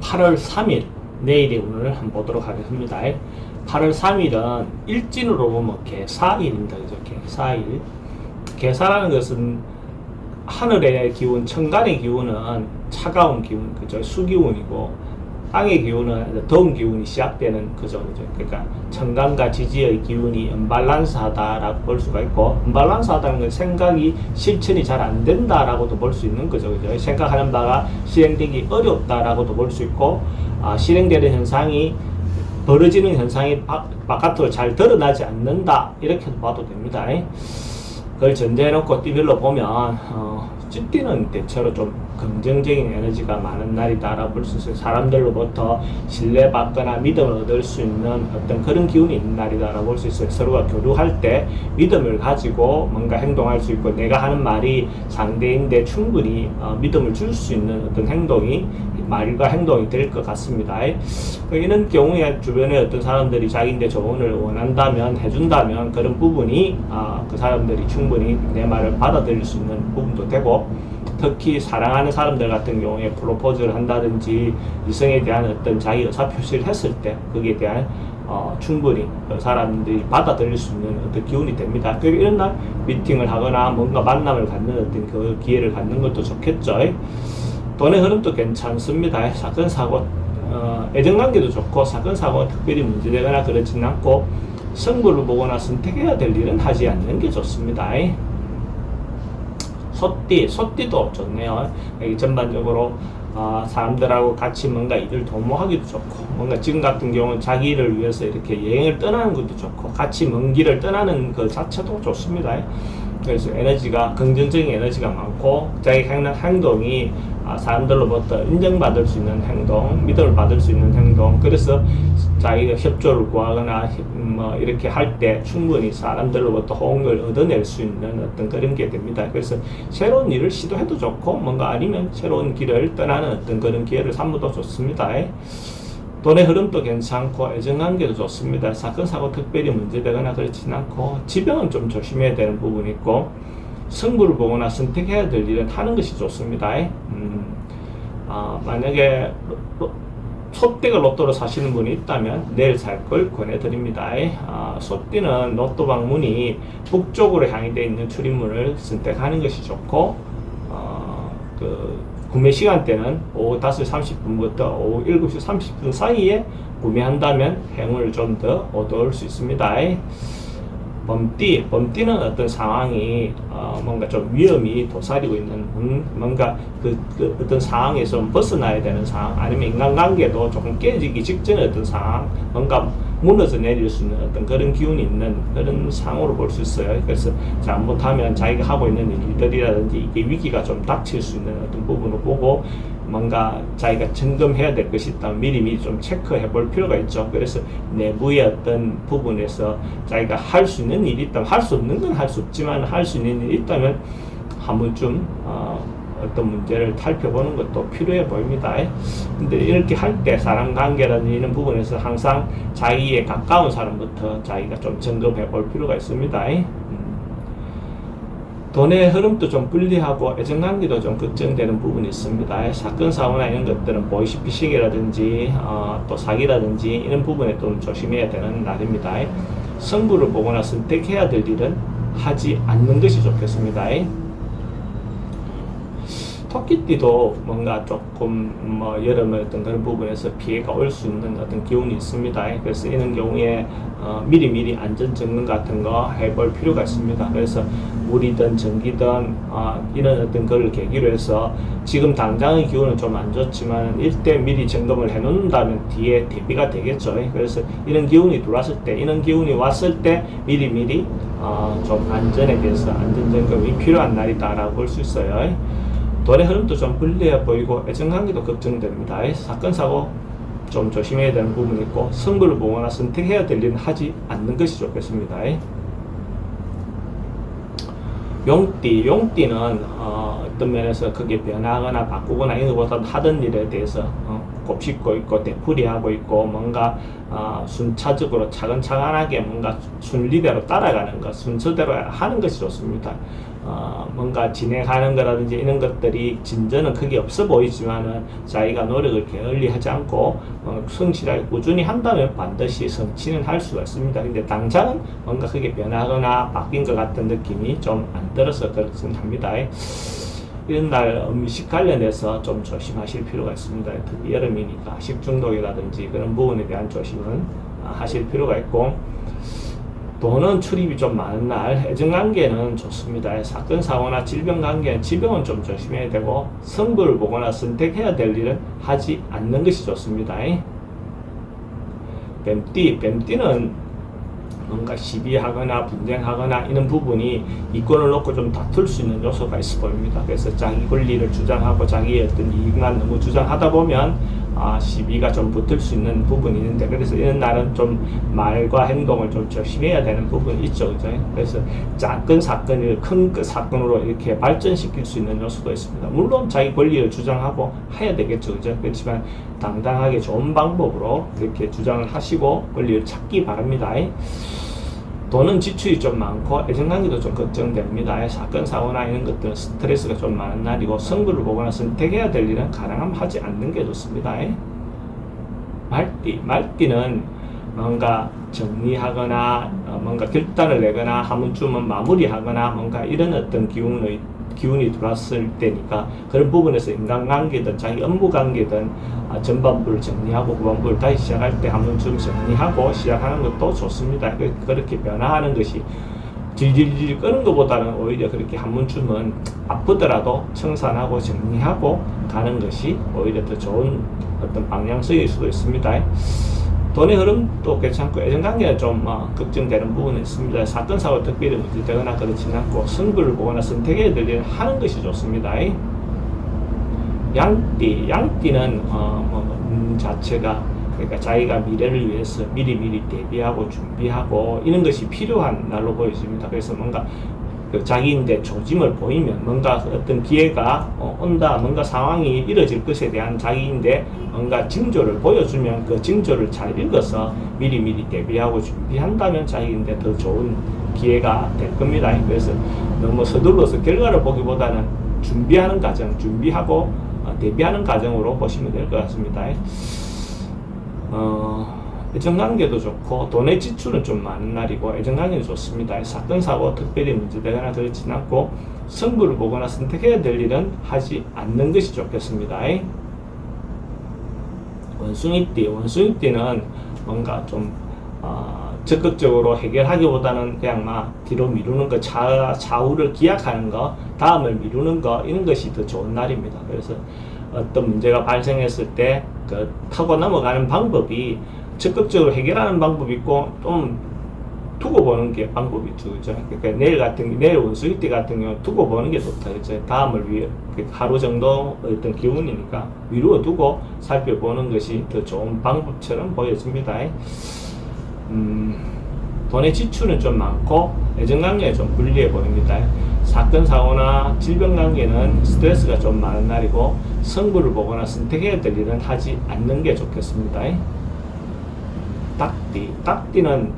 8월 3일 내일의 운을 한번 보도록 하겠습니다. 8월 3일은 일진으로 보면 개사일입니다. 그죠? 개사일. 개사라는 것은 하늘의 기운, 천간의 기운은 차가운 기운, 그죠? 수기운이고, 땅의 기운은 더운 기운이 시작되는 그죠? 그러니까 천간과 지지의 기운이 언밸런스하다라고 볼 수가 있고, 언밸런스하다는 건 생각이 실천이 잘 안 된다라고도 볼 수 있는 거죠. 그죠? 생각하는 바가 실행되기 어렵다라고도 볼 수 있고, 실행되는 현상이 벌어지는 현상이 바깥으로 잘 드러나지 않는다, 이렇게도 봐도 됩니다. 그걸 전제해놓고 띠별로 보면 찌띠는 대체로 좀 긍정적인 에너지가 많은 날이다라고 볼 수 있어요. 사람들로부터 신뢰받거나 믿음을 얻을 수 있는 어떤 그런 기운이 있는 날이다라고 볼 수 있어요. 서로가 교류할 때 믿음을 가지고 뭔가 행동할 수 있고, 내가 하는 말이 상대인데 충분히 믿음을 줄 수 있는 어떤 행동이, 말과 행동이 될 것 같습니다. 이런 경우에 주변에 어떤 사람들이 자기인데 조언을 원한다면, 해준다면, 그런 부분이 그 사람들이 충분히 내 말을 받아들일 수 있는 부분도 되고, 특히 사랑하는 사람들 같은 경우에 프로포즈를 한다든지 이성에 대한 어떤 자기 의사 표시를 했을 때 거기에 대한 충분히 그 사람들이 받아들일 수 있는 어떤 기운이 됩니다. 그리고 이런 날 미팅을 하거나 뭔가 만남을 갖는 어떤 그 기회를 갖는 것도 좋겠죠. 돈의 흐름도 괜찮습니다. 사건 사고 애정관계도 좋고, 사건 사고가 특별히 문제되거나 그렇지는 않고, 승부를 보거나 선택해야 될 일은 하지 않는 게 좋습니다. 소띠도 좋네요. 전반적으로 사람들하고 같이 뭔가 일을 도모하기도 좋고, 뭔가 지금 같은 경우는 자기를 위해서 이렇게 여행을 떠나는 것도 좋고, 같이 먼 길을 떠나는 그 자체도 좋습니다. 그래서 에너지가, 긍정적인 에너지가 많고, 자기 행동이 사람들로부터 인정받을 수 있는 행동, 믿음을 받을 수 있는 행동, 그래서 자기가 협조를 구하거나 이렇게 할 때 충분히 사람들로부터 호응을 얻어낼 수 있는 어떤 그런 게 됩니다. 그래서 새로운 일을 시도해도 좋고, 뭔가 아니면 새로운 길을 떠나는 어떤 그런 기회를 삼어도 좋습니다. 돈의 흐름도 괜찮고, 애정관계도 좋습니다. 사건 사고 특별히 문제되거나 그렇지는 않고, 지병은 좀 조심해야 되는 부분이 있고, 승부를 보거나 선택해야 될 일은 하는 것이 좋습니다. 만약에 소띠가 로또를 사시는 분이 있다면 내일 살 걸 권해드립니다. 소띠는 로또 방문이 북쪽으로 향해 있는 출입문을 선택하는 것이 좋고, 구매 시간대는 오후 5시 30분부터 오후 7시 30분 사이에 구매한다면 행운을 좀 더 얻을 수 있습니다. 범띠는 어떤 상황이 뭔가 좀 위험이 도사리고 있는, 뭔가 그 어떤 상황에서 좀 벗어나야 되는 상황, 아니면 인간관계도 조금 깨지기 직전의 어떤 상황, 뭔가 무너져 내릴 수 있는 어떤 그런 기운이 있는 그런 상황으로 볼 수 있어요. 그래서 잘못하면 자기가 하고 있는 일들이라든지 이게 위기가 좀 닥칠 수 있는 어떤 부분을 보고, 뭔가 자기가 점검해야 될 것이 있다면 미리 좀 체크해 볼 필요가 있죠. 그래서 내부의 어떤 부분에서 자기가 할 수 있는 일이 있다면, 할 수 없는 건 할 수 없지만 할 수 있는 일이 있다면 한 번쯤 어떤 문제를 살펴보는 것도 필요해 보입니다. 근데 이렇게 할 때 사람 관계라든지 이런 부분에서 항상 자기에 가까운 사람부터 자기가 좀 점검해 볼 필요가 있습니다. 돈의 흐름도 좀 불리하고, 애정관계도 좀 걱정되는 부분이 있습니다. 사건 사고나 이런 것들은 보이스피싱이라든지 또 사기라든지 이런 부분에 좀 조심해야 되는 날입니다. 승부를 보거나 선택해야 될 일은 하지 않는 것이 좋겠습니다. 토끼띠도 뭔가 조금 여름의 어떤 그런 부분에서 피해가 올 수 있는 어떤 기운이 있습니다. 그래서 이런 경우에 미리 안전 점검 같은 거 해볼 필요가 있습니다. 그래서 물이든 전기든 이런 어떤 거를 계기로 해서 지금 당장의 기운은 좀 안 좋지만 일대 미리 점검을 해 놓는다면 뒤에 대비가 되겠죠. 그래서 이런 기운이 들어왔을 때, 이런 기운이 왔을 때 미리 좀 안전에 대해서 안전 점검이 필요한 날이다라고 볼 수 있어요. 돈의 흐름도 좀 불리해 보이고, 애정관계도 걱정됩니다. 사건 사고 좀 조심해야 되는 부분이 있고, 승부를 보거나 선택해야 될 일은 하지 않는 것이 좋겠습니다. 용띠는 어떤 면에서 크게 변하거나 바꾸거나 이런 것보다 하던 일에 대해서 곱씹고 있고 되풀이하고 있고, 뭔가 순차적으로 차근차근하게 뭔가 순리대로 따라가는 것, 순서대로 하는 것이 좋습니다. 뭔가 진행하는 거라든지 이런 것들이 진전은 크게 없어 보이지만은 자기가 노력을 게을리 하지 않고 성실하게 꾸준히 한다면 반드시 성취는 할 수가 있습니다. 근데 당장은 뭔가 크게 변하거나 바뀐 것 같은 느낌이 좀 안 들어서 그렇습니다. 이런 날 음식 관련해서 좀 조심하실 필요가 있습니다. 특히 여름이니까 식중독이라든지 그런 부분에 대한 조심은 하실 필요가 있고, 돈은 출입이 좀 많은 날, 애정관계는 좋습니다. 사건, 사고나 질병관계는 질병은 좀 조심해야 되고, 승부를 보거나 선택해야 될 일은 하지 않는 것이 좋습니다. 뱀띠는 뭔가 시비하거나 분쟁하거나 이런 부분이 이권을 놓고 좀 다툴 수 있는 요소가 있어 보입니다. 그래서 자기 권리를 주장하고 자기의 어떤 이익만 너무 주장하다 보면 시비가 좀 붙을 수 있는 부분이 있는데, 그래서 이런 날은 좀 말과 행동을 좀 조심해야 되는 부분이 있죠. 그죠? 그래서 작은 사건을 큰 사건으로 이렇게 발전시킬 수 있는 요소도 있습니다. 물론 자기 권리를 주장하고 해야 되겠죠. 그죠? 그렇지만 당당하게 좋은 방법으로 이렇게 주장을 하시고 권리를 찾기 바랍니다. 돈은 지출이 좀 많고 애정관계도 좀 걱정됩니다. 사건, 사고나 이런 것들은 스트레스가 좀 많은 날이고, 승부를 보거나 선택해야 될 일은 가능하면 하지 않는 게 좋습니다. 말띠는 뭔가 정리하거나 뭔가 결단을 내거나 한 번쯤은 마무리하거나 뭔가 이런 어떤 기운이 들어왔을 때니까, 그런 부분에서 인간관계든 자기 업무관계든 전반부를 정리하고 후반부를 다시 시작할 때 한 번쯤 정리하고 시작하는 것도 좋습니다. 그렇게 변화하는 것이 질질질 끄는 것보다는 오히려 그렇게 한 번쯤은 아프더라도 청산하고 정리하고 가는 것이 오히려 더 좋은 어떤 방향성일 수도 있습니다. 돈의 흐름도 괜찮고 애정관계는 좀 걱정되는 부분이 있습니다. 사건, 사고 특별히 문제되거나 그렇지는 않고, 승부를 보거나 선택해야 될 일은 하는 것이 좋습니다. 양띠는 자체가, 그러니까 자기가 미래를 위해서 미리 대비하고 준비하고 이런 것이 필요한 날로 보여집니다. 그래서 뭔가 자기인데 조짐을 보이면 뭔가 어떤 기회가 온다, 뭔가 상황이 이뤄질 것에 대한 자기인데 뭔가 징조를 보여주면 그 징조를 잘 읽어서 미리 대비하고 준비한다면 자기인데 더 좋은 기회가 될 겁니다. 그래서 너무 서둘러서 결과를 보기보다는 준비하는 과정, 준비하고 대비하는 과정으로 보시면 될 것 같습니다. 애정관계도 좋고 돈의 지출은 좀 많은 날이고 애정관계는 좋습니다. 사건, 사고 특별히 문제되거나 그렇진 않고, 승부를 보거나 선택해야 될 일은 하지 않는 것이 좋겠습니다. 원숭이띠는 뭔가 좀 적극적으로 해결하기보다는 그냥 뒤로 미루는 거, 차후를 기약하는 거, 다음을 미루는 거, 이런 것이 더 좋은 날입니다. 그래서 어떤 문제가 발생했을 때 타고 넘어가는 방법이 적극적으로 해결하는 방법이 있고 좀 두고 보는 게 방법이 있죠. 그러니까 내일 원숭이띠 같은 경우 두고 보는 게 좋다. 그죠? 다음을 위해 하루 정도 어떤 기운이니까 미루어 두고 살펴보는 것이 더 좋은 방법처럼 보여집니다. 돈의 지출은 좀 많고 애정관계가 좀 불리해 보입니다. 사건, 사고나 질병관계는 스트레스가 좀 많은 날이고, 승부를 보거나 선택해야 될 일은 하지 않는 게 좋겠습니다. 닭띠는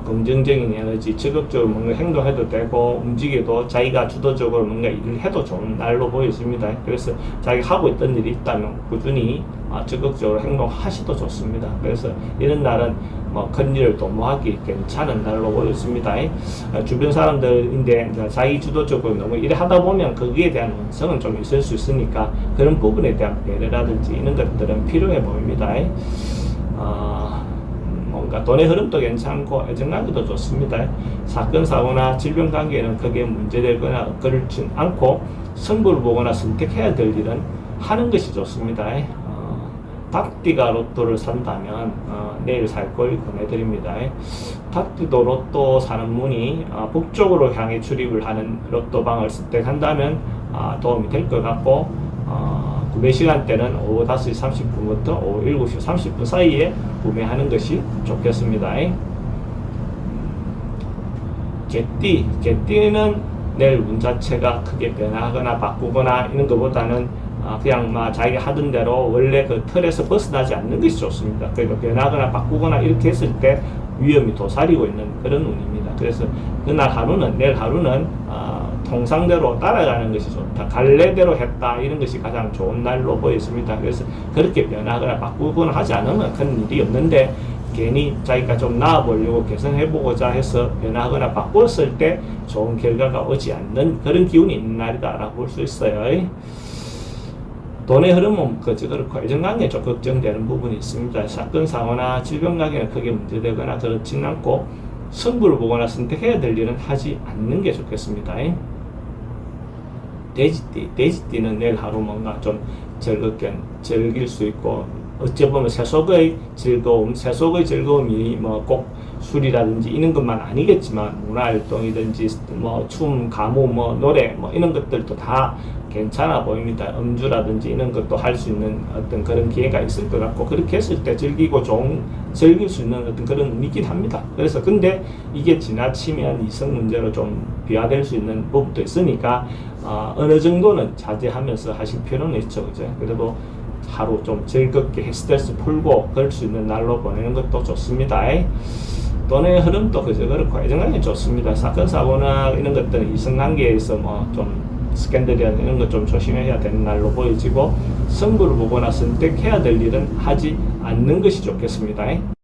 긍정적인 에너지, 적극적으로 뭔가 행동해도 되고 움직여도 자기가 주도적으로 뭔가 일을 해도 좋은 날로 보여집니다. 그래서 자기가 하고 있던 일이 있다면 꾸준히 적극적으로 행동하셔도 좋습니다. 그래서 이런 날은 큰 일을 도모하기 괜찮은 날로 보여집니다. 주변 사람들인데 자기 주도적으로 너무 일을 하다 보면 거기에 대한 원성은 좀 있을 수 있으니까 그런 부분에 대한 배려라든지 이런 것들은 필요해 보입니다. 뭔가 돈의 흐름도 괜찮고 애정관계도 좋습니다. 사건, 사고나 질병관계는 크게 문제되거나 그렇진 않고, 승부를 보거나 선택해야 될 일은 하는 것이 좋습니다. 닭띠가 로또를 산다면 내일 살 걸 권해드립니다. 닭띠도 로또 사는 분이 북쪽으로 향해 출입을 하는 로또방을 선택한다면 도움이 될 것 같고, 구매 시간대는 오후 5시 30분부터 오후 7시 30분 사이에 구매하는 것이 좋겠습니다. 개띠는 내일 운 자체가 크게 변하거나 바꾸거나 이런 것보다는 그냥 자기가 하던 대로 원래 그 틀에서 벗어나지 않는 것이 좋습니다. 그러니까 변하거나 바꾸거나 이렇게 했을 때 위험이 도사리고 있는 그런 운입니다. 그래서 내일 하루는 통상대로 따라가는 것이 좋다. 갈래대로 했다. 이런 것이 가장 좋은 날로 보였습니다. 그래서 그렇게 변하거나 바꾸거나 하지 않으면 큰 일이 없는데 괜히 자기가 좀 나아보려고 개선해보고자 해서 변하거나 바꿨을 때 좋은 결과가 오지 않는 그런 기운이 있는 날이다라고 볼 수 있어요. 돈의 흐름은 그렇고 애정관계에 좀 걱정되는 부분이 있습니다. 사건 사고나 질병 관계는 크게 문제되거나 그렇지는 않고 승부를 보거나 선택해야 될 일은 하지 않는 게 좋겠습니다. 돼지띠는 내일 하루 뭔가 좀 즐겁게 즐길 수 있고 어찌 보면 세속의 즐거움이 뭐 꼭 술이라든지 이런 것만 아니겠지만 문화활동이든지 뭐 춤, 가무, 뭐 노래 뭐 이런 것들도 다 괜찮아 보입니다. 음주라든지 이런 것도 할 수 있는 어떤 그런 기회가 있을 것 같고 그렇게 했을 때 즐길 수 있는 어떤 그런 의미긴 합니다. 그래서 근데 이게 지나치면 이성 문제로 좀 비화될 수 있는 부분도 있으니까 어느 정도는 자제하면서 하실 필요는 있죠. 그죠? 그래도 하루 좀 즐겁게 스트레스 풀고 그럴 수 있는 날로 보내는 것도 좋습니다. 돈의 흐름도 그저 그렇고 애정관계 좋습니다. 사건 사고나 이런 것들은 이성관계에서 뭐 좀 스캔들이나 이런 것 좀 조심해야 되는 날로 보여지고 승부를 보거나 선택해야 될 일은 하지 않는 것이 좋겠습니다.